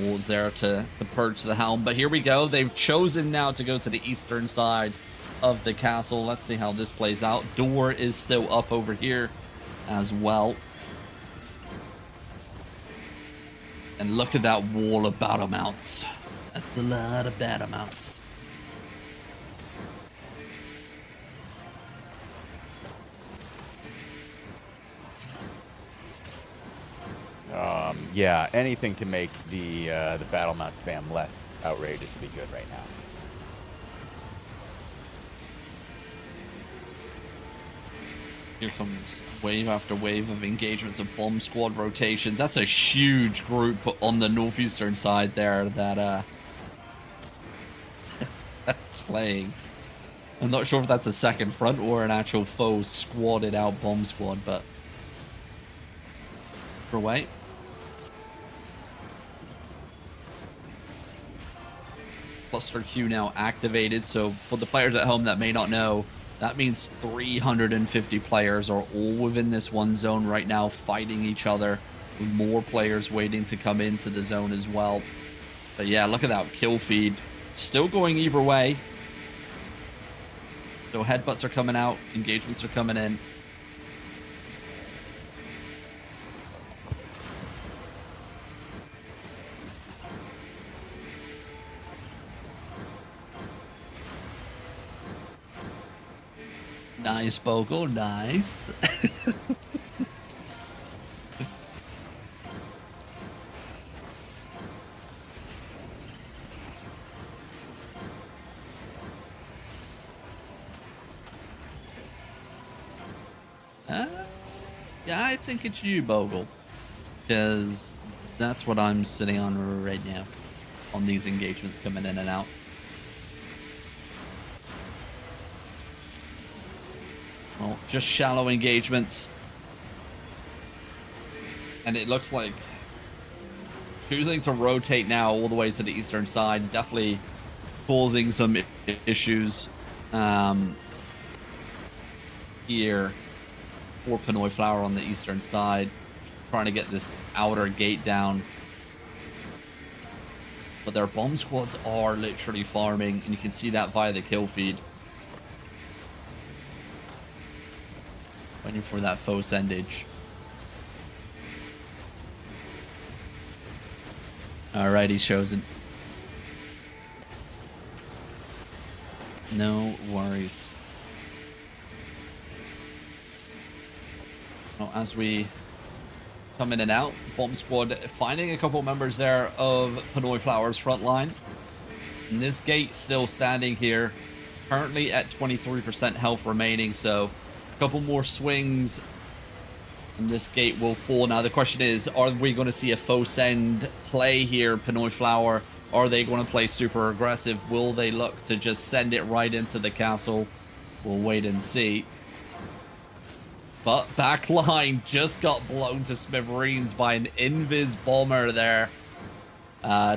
walls there to purge the helm. But here we go. They've chosen now to go to the eastern side of the castle. Let's see how this plays out. Door is still up over here as well. And look at that wall of battle mounts. That's a lot of battle mounts. Yeah, anything to make the battle mount spam less outrageous would be good right now. Here comes wave after wave of engagements of bomb squad rotations. That's a huge group on the northeastern side there that that's playing. I'm not sure if that's a second front or an actual foe squadded out bomb squad, but for wait. Cluster Q now activated, so for the players at home that may not know, that means 350 players are all within this one zone right now, fighting each other, with more players waiting to come into the zone as well. But yeah, look at that kill feed. Still going either way. So headbutts are coming out, engagements are coming in. Nice, Bogle, nice. Yeah, I think it's you, Bogle, because that's what I'm sitting on right now on these engagements coming in and out. Well, just shallow engagements. And it looks like choosing to rotate now all the way to the eastern side, definitely causing some issues here for Pinoy Flower on the eastern side, trying to get this outer gate down. But their bomb squads are literally farming, and you can see that via the kill feed. Waiting for that foe sendage. Alright, he's chosen. No worries. Well, as we come in and out, Bomb Squad finding a couple members there of Pinoy Flowers front line. And this gate still standing here, currently at 23% health remaining. So a couple more swings and this gate will fall. Now the question is, are we going to see a faux send play here, Pinoy Flower? Are they going to play super aggressive? Will they look to just send it right into the castle? We'll wait and see. But backline just got blown to smithereens by an invis bomber there.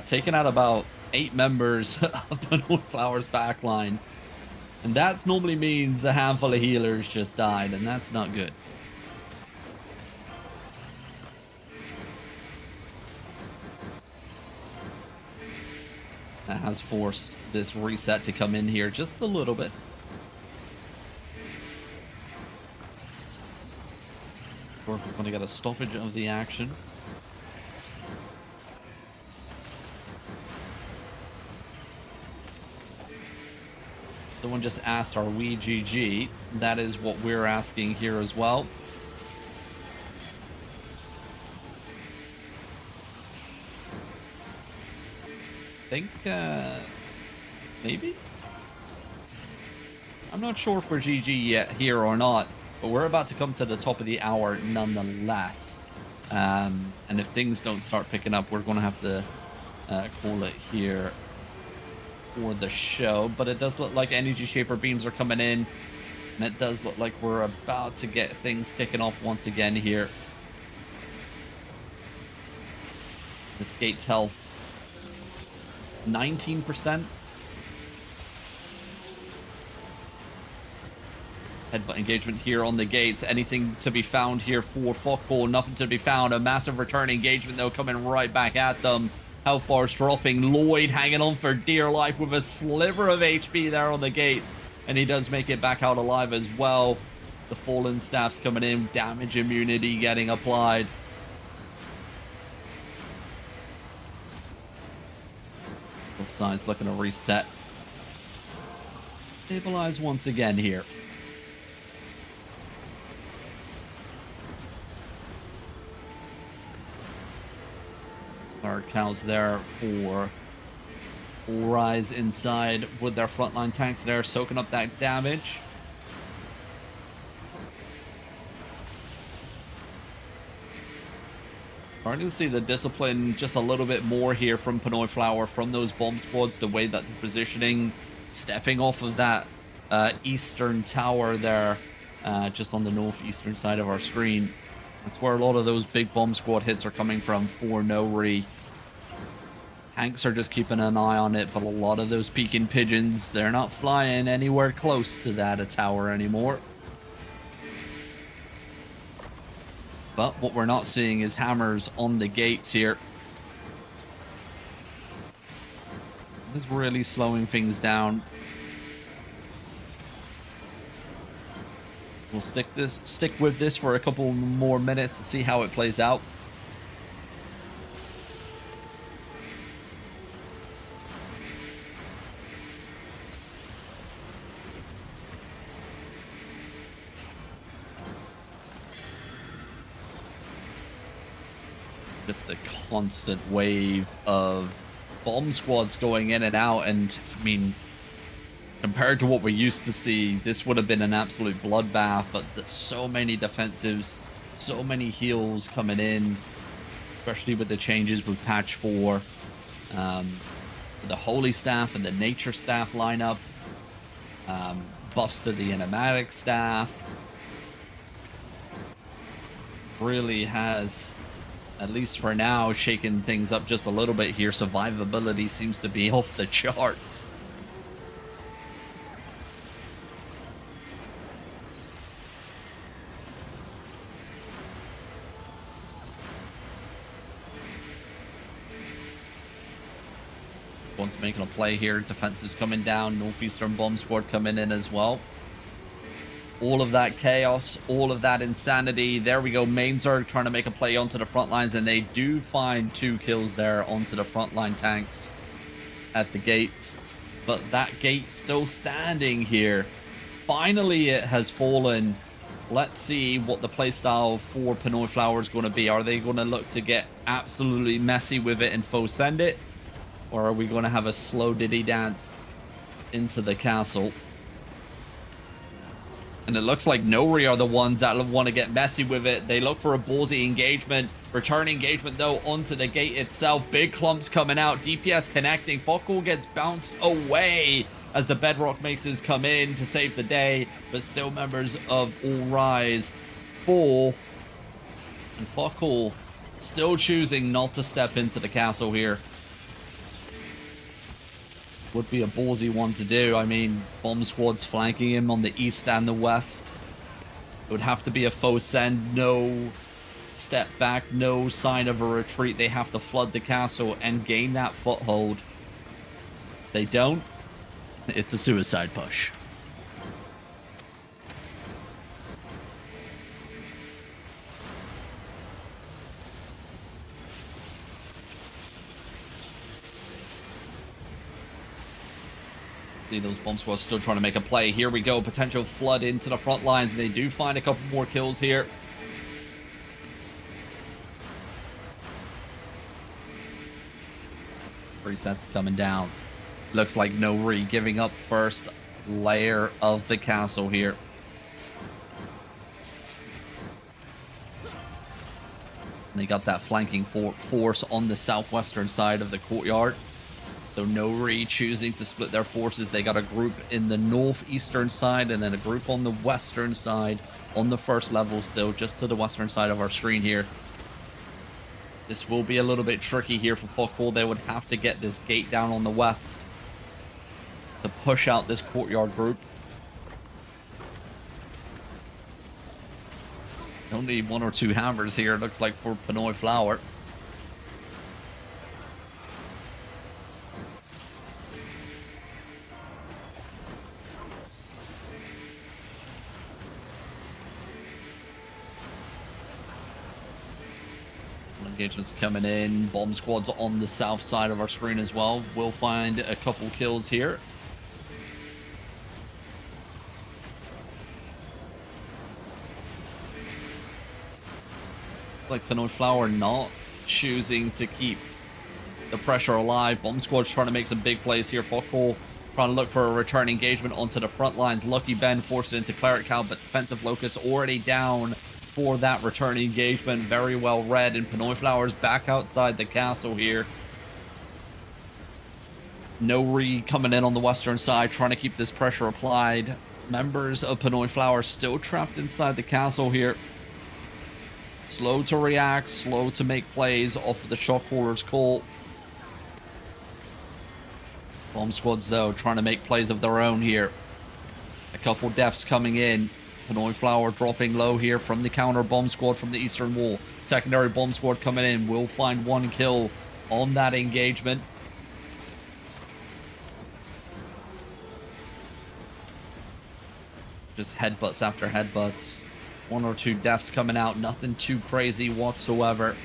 Taking out about 8 members of Pinoy Flower's backline. And that normally means a handful of healers just died, and that's not good. That has forced this reset to come in here just a little bit. We're going to get a stoppage of the action. Someone just asked, are we GG? That is what we're asking here as well. I think, maybe? I'm not sure if we're GG yet here or not, but we're about to come to the top of the hour nonetheless. And if things don't start picking up, we're going to have to call it here for the show. But it does look like energy shaper beams are coming in, and it does look like we're about to get things kicking off once again here. This gate's health 19%. Headbutt engagement here on the gates. Anything to be found here for Football? Nothing to be found. A massive return engagement though coming right back at them. Health bars dropping. Lloyd hanging on for dear life with a sliver of HP there on the gates, and he does make it back out alive as well. The fallen staff's coming in. Damage immunity getting applied. Both sides looking to reset. Stabilize once again here. Our cows there for Rise inside with their frontline tanks there, soaking up that damage. Starting to see the discipline just a little bit more here from Pinoy Flower, from those bomb squads, the way that they're positioning, stepping off of that eastern tower there, just on the northeastern side of our screen. That's where a lot of those big bomb squad hits are coming from for Nori. Tanks are just keeping an eye on it, but a lot of those peeking pigeons, they're not flying anywhere close to that tower anymore. But what we're not seeing is hammers on the gates here. This is really slowing things down. We'll stick with this for a couple more minutes to see how it plays out. Just the constant wave of bomb squads going in and out, and I mean, compared to what we used to see, this would have been an absolute bloodbath, but there's so many defensives, so many heals coming in, especially with the changes with patch 4, the Holy Staff and the Nature Staff lineup, buffs to the Animatic Staff. Really has, at least for now, shaken things up just a little bit here. Survivability seems to be off the charts. One's making a play here. Defense is coming down. Northeastern Bomb Squad coming in as well. All of that chaos, all of that insanity. There we go. Mainzerg trying to make a play onto the front lines, and they do find 2 kills there onto the frontline tanks at the gates. But that gate still standing here. Finally, it has fallen. Let's see what the playstyle for Pinoy Flower is going to be. Are they going to look to get absolutely messy with it and faux send it? Or are we going to have a slow diddy dance into the castle? And it looks like Nori are the ones that want to get messy with it. They look for a ballsy engagement. Return engagement, though, onto the gate itself. Big clumps coming out. DPS connecting. Fokul gets bounced away as the Bedrock Maces come in to save the day. But still members of All Rise fall. And Fokul still choosing not to step into the castle here. Would be a ballsy one to do. I mean, bomb squad's flanking him on the east and the west. It would have to be a faux send. No step back, no sign of a retreat. They have to flood the castle and gain that foothold. They don't. It's a suicide push. See those bomb squads still trying to make a play. Here we go. Potential flood into the front lines. They do find a couple more kills here. Resets coming down. Looks like Nori giving up first layer of the castle here. And they got that flanking force on the southwestern side of the courtyard. So Nori choosing to split their forces. They got a group in the northeastern side and then a group on the western side on the first level still, just to the western side of our screen here. This will be a little bit tricky here for Fokul. They would have to get this gate down on the west to push out this courtyard group. They'll need one or two hammers here, it looks like, for Pinoy Flower. Engagements coming in. Bomb squads on the south side of our screen as well. We'll find a couple kills here. Like Pinoy Flower not choosing to keep the pressure alive. Bomb squad's trying to make some big plays here. Fokul trying to look for a return engagement onto the front lines. Lucky Ben forced it into Cleric Cal, but defensive Locust already down for that return engagement. Very well read, and Pinoy Flower's back outside the castle here. Nori coming in on the western side, trying to keep this pressure applied. Members of Pinoy Flower still trapped inside the castle here. Slow to react, slow to make plays off of the Shockcaller's call. Bomb squads, though, trying to make plays of their own here. A couple deaths coming in. Pinoy Flower dropping low here from the counter bomb squad from the eastern wall. Secondary bomb squad coming in. Will find one kill on that engagement. Just headbutts after headbutts. One or two deaths coming out. Nothing too crazy whatsoever.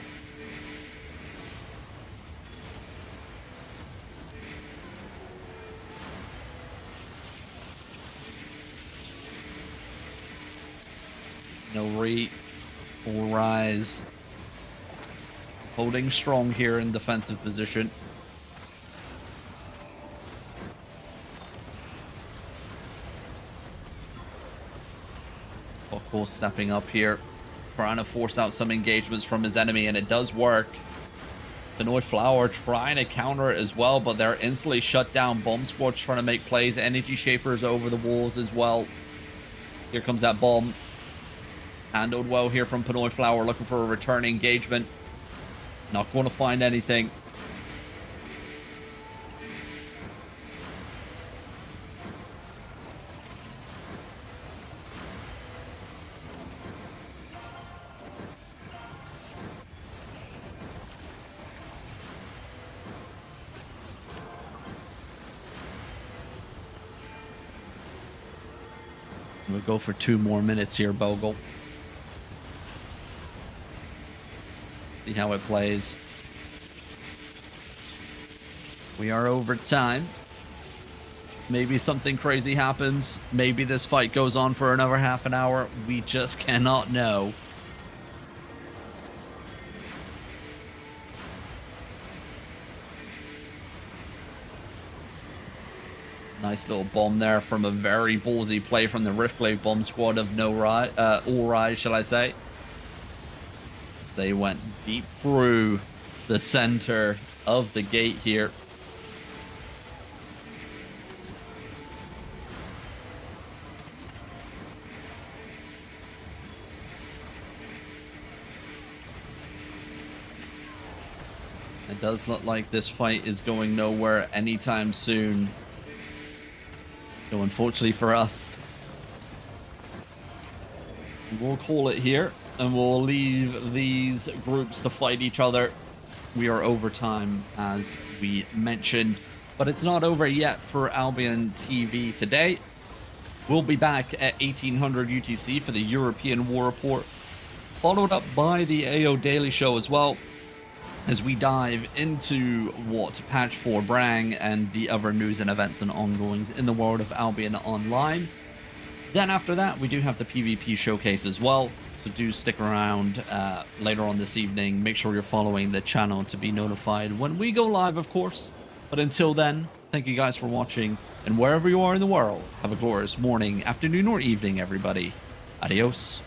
Nori will rise. Holding strong here in defensive position. Of course, stepping up here, trying to force out some engagements from his enemy, and it does work. Pinoy Flower trying to counter it as well, but they're instantly shut down. Bomb squad's trying to make plays. Energy Shapers over the walls as well. Here comes that bomb. Handled well here from Pinoy Flower, looking for a return engagement. Not going to find anything. We'll go for 2 more minutes here, Bogle. See how it plays. We are over time. Maybe something crazy happens. Maybe this fight goes on for another half an hour. We just cannot know. Nice little bomb there from a very ballsy play from the Riftglaive bomb squad of All Rise, shall I say. They went deep through the center of the gate here. It does look like this fight is going nowhere anytime soon. So unfortunately for us, we'll call it here and we'll leave these groups to fight each other. We are overtime, as we mentioned, but it's not over yet for Albion TV today. We'll be back at 1800 UTC for the European War Report, followed up by the AO Daily Show as well, as we dive into what patch 4 Brang and the other news and events and ongoings in the world of Albion Online. Then after that, we do have the PvP showcase as well, so do stick around later on this evening. Make sure you're following the channel to be notified when we go live, of course. But until then, thank you guys for watching, and wherever you are in the world, have a glorious morning, afternoon, or evening, everybody. Adios.